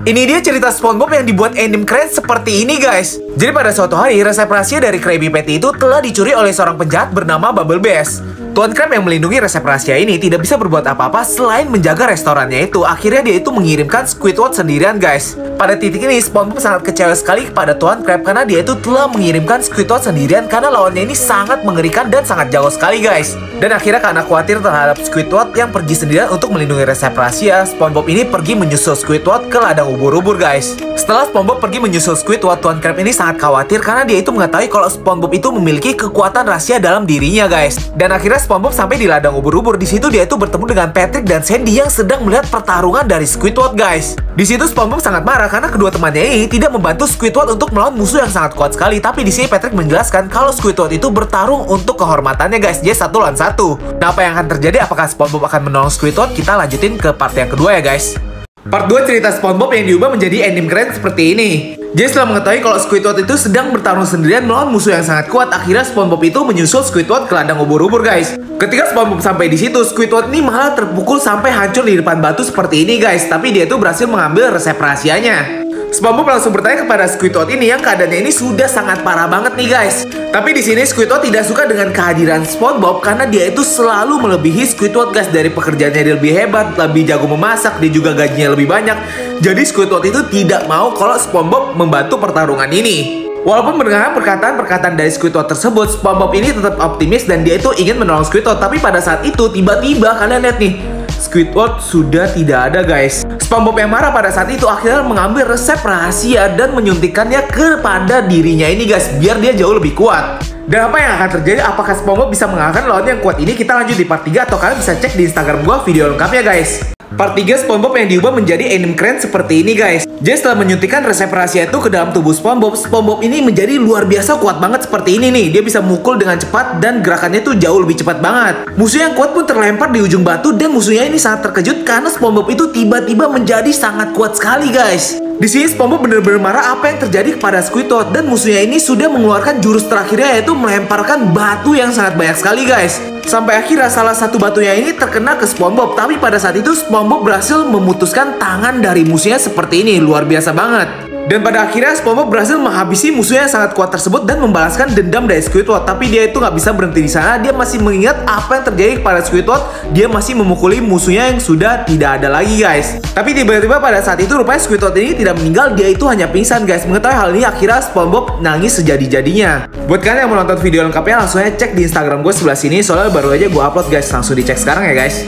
Ini dia cerita SpongeBob yang dibuat anime keren seperti ini guys. Jadi pada suatu hari, resep rahasia dari Krabby Patty itu telah dicuri oleh seorang penjahat bernama Bubble Bass. Tuan Krab yang melindungi resep rahasia ini tidak bisa berbuat apa-apa selain menjaga restorannya itu. Akhirnya dia itu mengirimkan Squidward sendirian guys. Pada titik ini, SpongeBob sangat kecewa sekali kepada Tuan Krab karena dia itu telah mengirimkan Squidward sendirian karena lawannya ini sangat mengerikan dan sangat jago sekali guys. Dan akhirnya karena khawatir terhadap Squidward yang pergi sendirian untuk melindungi resep rahasia, SpongeBob ini pergi menyusul Squidward ke ladang ubur-ubur guys. Setelah SpongeBob pergi menyusul Squidward, Tuan Krab ini sangat khawatir karena dia itu mengetahui kalau SpongeBob itu memiliki kekuatan rahasia dalam dirinya guys. Dan akhirnya SpongeBob sampai di ladang ubur-ubur. Di situ dia itu bertemu dengan Patrick dan Sandy yang sedang melihat pertarungan dari Squidward guys. Di situ SpongeBob sangat marah karena kedua temannya ini tidak membantu Squidward untuk melawan musuh yang sangat kuat sekali. Tapi di sini Patrick menjelaskan kalau Squidward itu bertarung untuk kehormatannya guys. Dia 1 lawan 1. Nah, apa yang akan terjadi? Apakah SpongeBob akan menolong Squidward? Kita lanjutin ke part yang kedua ya guys. Part 2 cerita SpongeBob yang diubah menjadi anime keren seperti ini. Jadi setelah mengetahui kalau Squidward itu sedang bertarung sendirian melawan musuh yang sangat kuat, akhirnya SpongeBob itu menyusul Squidward ke ladang ubur-ubur guys. Ketika SpongeBob sampai di situ, Squidward ini malah terpukul sampai hancur di depan batu seperti ini guys. Tapi dia itu berhasil mengambil resep rahasianya. SpongeBob langsung bertanya kepada Squidward ini yang keadaannya ini sudah sangat parah banget nih guys. Tapi di sini Squidward tidak suka dengan kehadiran SpongeBob karena dia itu selalu melebihi Squidward guys. Dari pekerjaannya dia lebih hebat, lebih jago memasak, dia juga gajinya lebih banyak. Jadi Squidward itu tidak mau kalau SpongeBob membantu pertarungan ini. Walaupun mendengar perkataan-perkataan dari Squidward tersebut, SpongeBob ini tetap optimis dan dia itu ingin menolong Squidward. Tapi pada saat itu tiba-tiba kalian lihat nih, Squidward sudah tidak ada guys. SpongeBob yang marah pada saat itu akhirnya mengambil resep rahasia dan menyuntikkannya kepada dirinya ini guys, biar dia jauh lebih kuat. Dan apa yang akan terjadi? Apakah SpongeBob bisa mengalahkan lawan yang kuat ini? Kita lanjut di part 3 atau kalian bisa cek di Instagram gua video lengkapnya guys. Part 3 SpongeBob yang diubah menjadi anime keren seperti ini guys. Jadi setelah menyuntikkan resep rahasia itu ke dalam tubuh SpongeBob, SpongeBob ini menjadi luar biasa kuat banget seperti ini nih. Dia bisa mukul dengan cepat dan gerakannya tuh jauh lebih cepat banget. Musuh yang kuat pun terlempar di ujung batu dan musuhnya ini sangat terkejut karena SpongeBob itu tiba-tiba menjadi sangat kuat sekali guys. Di sini SpongeBob benar-benar marah apa yang terjadi kepada Squidward dan musuhnya ini sudah mengeluarkan jurus terakhirnya yaitu melemparkan batu yang sangat banyak sekali guys. Sampai akhirnya salah satu batunya ini terkena ke SpongeBob. Tapi pada saat itu SpongeBob berhasil memutuskan tangan dari musuhnya seperti ini. Luar biasa banget. Dan pada akhirnya SpongeBob berhasil menghabisi musuhnya yang sangat kuat tersebut dan membalaskan dendam dari Squidward. Tapi dia itu nggak bisa berhenti di sana. Dia masih mengingat apa yang terjadi kepada Squidward. Dia masih memukuli musuhnya yang sudah tidak ada lagi guys. Tapi tiba-tiba pada saat itu rupanya Squidward ini tidak meninggal. Dia itu hanya pingsan guys. Mengetahui hal ini akhirnya SpongeBob nangis sejadi-jadinya. Buat kalian yang mau nonton video lengkapnya langsung aja cek di Instagram gue sebelah sini. Soalnya baru aja gue upload guys. Langsung dicek sekarang ya guys.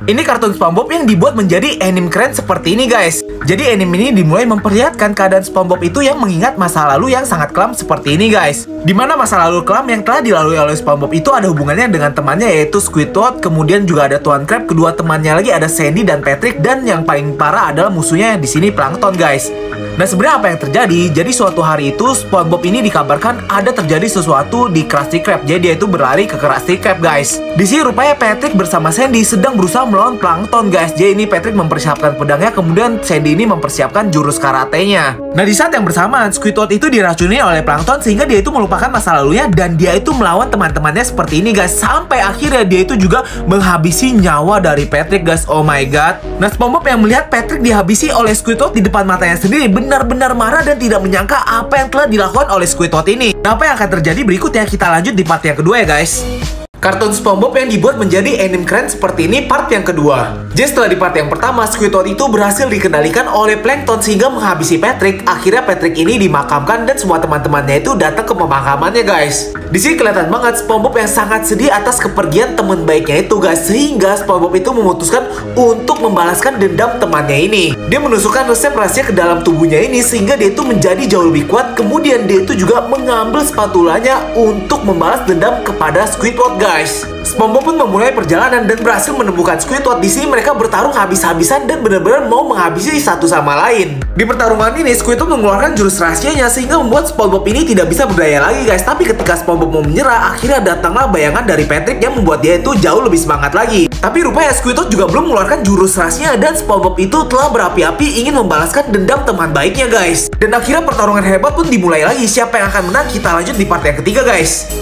Ini kartun SpongeBob yang dibuat menjadi anime keren seperti ini guys. Jadi anime ini dimulai memperlihatkan keadaan SpongeBob itu yang mengingat masa lalu yang sangat kelam seperti ini guys. Dimana masa lalu kelam yang telah dilalui oleh SpongeBob itu ada hubungannya dengan temannya yaitu Squidward. Kemudian juga ada Tuan Krab, kedua temannya lagi ada Sandy dan Patrick. Dan yang paling parah adalah musuhnya yang di sini Plankton guys. Nah sebenarnya apa yang terjadi? Jadi suatu hari itu SpongeBob ini dikabarkan ada terjadi sesuatu di Krusty Krab. Jadi dia itu berlari ke Krusty Krab guys. Di sini rupanya Patrick bersama Sandy sedang berusaha melawan Plankton guys. Jadi ini Patrick mempersiapkan pedangnya, kemudian Sandy ini mempersiapkan jurus karatenya. Nah di saat yang bersamaan Squidward itu diracuni oleh Plankton sehingga dia itu melupakan masa lalunya dan dia itu melawan teman-temannya seperti ini guys. Sampai akhirnya dia itu juga menghabisi nyawa dari Patrick guys. Oh my god. Nah SpongeBob yang melihat Patrick dihabisi oleh Squidward di depan matanya sendiri benar-benar marah dan tidak menyangka apa yang telah dilakukan oleh Squidward ini. Nah apa yang akan terjadi berikutnya kita lanjut di part yang kedua ya guys. Kartun SpongeBob yang dibuat menjadi anime keren seperti ini part yang kedua. Jadi setelah di part yang pertama Squidward itu berhasil dikendalikan oleh Plankton sehingga menghabisi Patrick. Akhirnya Patrick ini dimakamkan dan semua teman-temannya itu datang ke pemakamannya guys. Di sini kelihatan banget SpongeBob yang sangat sedih atas kepergian teman baiknya itu guys. Sehingga SpongeBob itu memutuskan untuk membalaskan dendam temannya ini. Dia menusukkan resep rahasia ke dalam tubuhnya ini sehingga dia itu menjadi jauh lebih kuat. Kemudian dia itu juga mengambil spatulanya untuk membalas dendam kepada Squidward guys. SpongeBob pun memulai perjalanan dan berhasil menemukan Squidward. Di sini mereka bertarung habis-habisan dan benar-benar mau menghabisi satu sama lain. Di pertarungan ini Squidward mengeluarkan jurus rahasianya sehingga membuat SpongeBob ini tidak bisa berdaya lagi guys. Tapi ketika SpongeBob mau menyerah, akhirnya datanglah bayangan dari Patrick yang membuat dia itu jauh lebih semangat lagi. Tapi rupanya Squidward juga belum mengeluarkan jurus rahasianya dan SpongeBob itu telah berapi-api ingin membalaskan dendam teman baiknya guys. Dan akhirnya pertarungan hebat pun dimulai lagi. Siapa yang akan menang? Kita lanjut di part yang ketiga guys.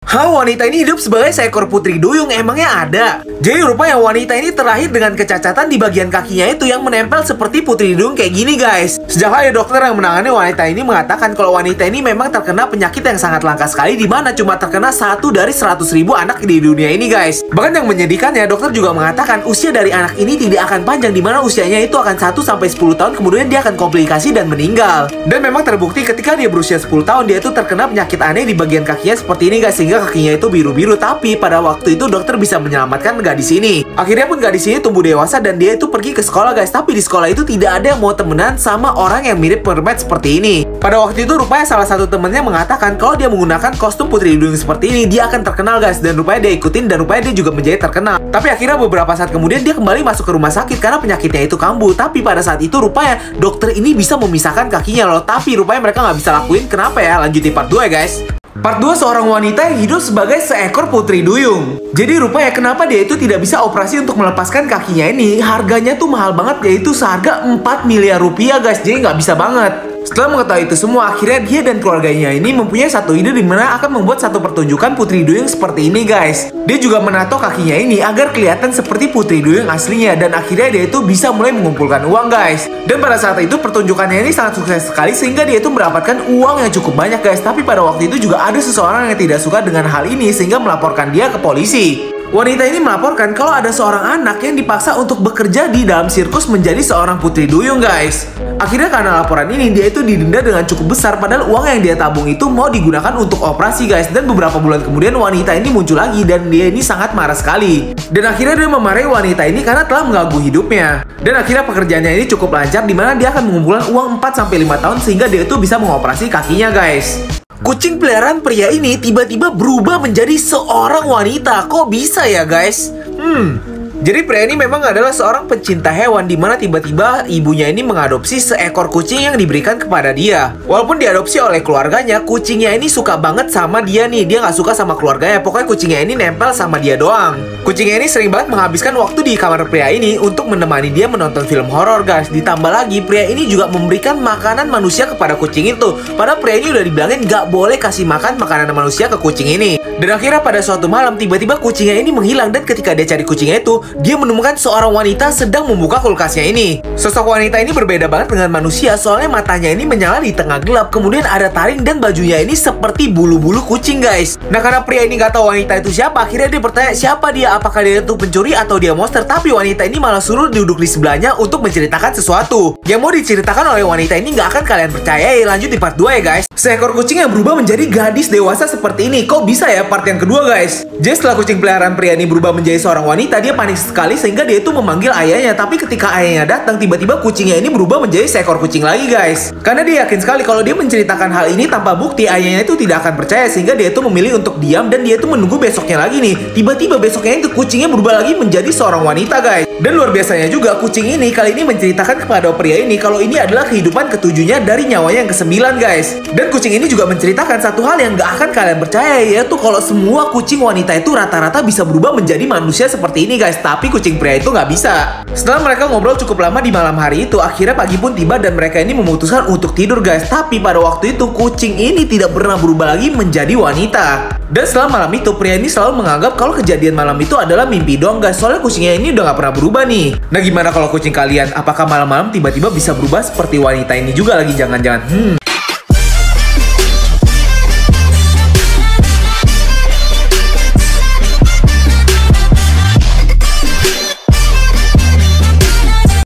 Wanita ini hidup sebagai seekor putri duyung, emangnya ada? Jadi rupanya wanita ini terlahir dengan kecacatan di bagian kakinya itu yang menempel seperti putri duyung kayak gini guys. Sejak ada dokter yang menangani wanita ini mengatakan kalau wanita ini memang terkena penyakit yang sangat langka sekali, di mana cuma terkena 1 dari 100.000 anak di dunia ini guys. Bahkan yang menyedihkannya, dokter juga mengatakan usia dari anak ini tidak akan panjang, di mana usianya itu akan 1-10 tahun kemudian dia akan komplikasi dan meninggal. Dan memang terbukti ketika dia berusia 10 tahun dia itu terkena penyakit aneh di bagian kakinya seperti ini guys, sehingga kakinya itu biru-biru. Tapi pada waktu itu dokter bisa menyelamatkan gadis ini. Akhirnya pun gadis ini tumbuh dewasa dan dia itu pergi ke sekolah guys. Tapi di sekolah itu tidak ada yang mau temenan sama orang yang mirip mermaid seperti ini. Pada waktu itu rupanya salah satu temennya mengatakan kalau dia menggunakan kostum putri duyung seperti ini dia akan terkenal guys. Dan rupanya dia ikutin dan rupanya dia juga menjadi terkenal. Tapi akhirnya beberapa saat kemudian dia kembali masuk ke rumah sakit karena penyakitnya itu kambuh. Tapi pada saat itu rupanya dokter ini bisa memisahkan kakinya loh. Tapi rupanya mereka nggak bisa lakuin. Kenapa ya? Lanjut di part 2 ya guys. Part 2, seorang wanita yang hidup sebagai seekor putri duyung. Jadi rupanya kenapa dia itu tidak bisa operasi untuk melepaskan kakinya ini? Harganya tuh mahal banget, yaitu seharga 4 miliar rupiah guys. Jadi nggak bisa banget. Setelah mengetahui itu semua, akhirnya dia dan keluarganya ini mempunyai satu ide di mana akan membuat satu pertunjukan putri duyung seperti ini guys. Dia juga menato kakinya ini agar kelihatan seperti putri duyung aslinya, dan akhirnya dia itu bisa mulai mengumpulkan uang guys. Dan pada saat itu pertunjukannya ini sangat sukses sekali sehingga dia itu mendapatkan uang yang cukup banyak guys. Tapi pada waktu itu juga ada seseorang yang tidak suka dengan hal ini sehingga melaporkan dia ke polisi. Wanita ini melaporkan kalau ada seorang anak yang dipaksa untuk bekerja di dalam sirkus menjadi seorang putri duyung guys. Akhirnya karena laporan ini dia itu didenda dengan cukup besar, padahal uang yang dia tabung itu mau digunakan untuk operasi guys. Dan beberapa bulan kemudian wanita ini muncul lagi dan dia ini sangat marah sekali. Dan akhirnya dia memarahi wanita ini karena telah mengganggu hidupnya. Dan akhirnya pekerjaannya ini cukup lancar, di mana dia akan mengumpulkan uang 4-5 tahun sehingga dia itu bisa mengoperasi kakinya guys. Kucing peliharaan pria ini tiba-tiba berubah menjadi seorang wanita. Kok bisa ya guys? Jadi pria ini memang adalah seorang pencinta hewan, di mana tiba-tiba ibunya ini mengadopsi seekor kucing yang diberikan kepada dia. Walaupun diadopsi oleh keluarganya, kucingnya ini suka banget sama dia nih. Dia nggak suka sama keluarganya. Pokoknya kucingnya ini nempel sama dia doang. Kucingnya ini sering banget menghabiskan waktu di kamar pria ini untuk menemani dia menonton film horor guys. Ditambah lagi pria ini juga memberikan makanan manusia kepada kucing itu. Padahal pria ini udah dibilangin nggak boleh kasih makan makanan manusia ke kucing ini. Dan akhirnya pada suatu malam tiba-tiba kucingnya ini menghilang, dan ketika dia cari kucingnya itu, dia menemukan seorang wanita sedang membuka kulkasnya ini. Sosok wanita ini berbeda banget dengan manusia, soalnya matanya ini menyala di tengah gelap, kemudian ada taring dan bajunya ini seperti bulu-bulu kucing guys. Nah karena pria ini nggak tahu wanita itu siapa, akhirnya dia bertanya siapa dia, apakah dia itu pencuri atau dia monster. Tapi wanita ini malah suruh duduk di sebelahnya untuk menceritakan sesuatu. Yang mau diceritakan oleh wanita ini nggak akan kalian percayai. Lanjut di part 2 ya guys. Seekor kucing yang berubah menjadi gadis dewasa seperti ini. Kok bisa ya? Part yang kedua guys. Jadi setelah kucing peliharaan pria ini berubah menjadi seorang wanita, dia panik sekali sehingga dia itu memanggil ayahnya. Tapi ketika ayahnya datang, tiba-tiba kucingnya ini berubah menjadi seekor kucing lagi guys. Karena dia yakin sekali kalau dia menceritakan hal ini tanpa bukti, ayahnya itu tidak akan percaya, sehingga dia itu memilih untuk diam dan dia itu menunggu besoknya lagi nih. Tiba-tiba besoknya itu kucingnya berubah lagi menjadi seorang wanita guys. Dan luar biasanya juga kucing ini kali ini menceritakan kepada pria ini kalau ini adalah kehidupan ketujuhnya dari nyawanya yang ke-9 guys. Dan kucing ini juga menceritakan satu hal yang gak akan kalian percaya, yaitu kalau semua kucing wanita itu rata-rata bisa berubah menjadi manusia seperti ini guys. Tapi kucing pria itu nggak bisa. Setelah mereka ngobrol cukup lama di malam hari itu, akhirnya pagi pun tiba dan mereka ini memutuskan untuk tidur guys. Tapi pada waktu itu kucing ini tidak pernah berubah lagi menjadi wanita. Dan setelah malam itu pria ini selalu menganggap kalau kejadian malam itu adalah mimpi doang guys. Soalnya kucingnya ini udah nggak pernah berubah nih. Nah gimana kalau kucing kalian? Apakah malam-malam tiba-tiba bisa berubah seperti wanita ini juga lagi? Jangan-jangan